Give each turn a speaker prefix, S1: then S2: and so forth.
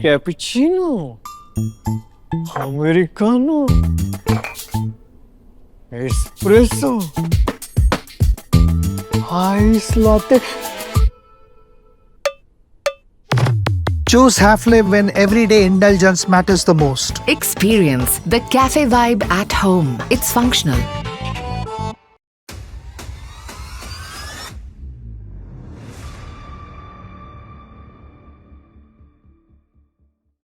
S1: Cappuccino, Americano, espresso, ice latte.
S2: Choose Hafele when everyday indulgence matters the most.
S3: Experience the cafe vibe at home. It's functional,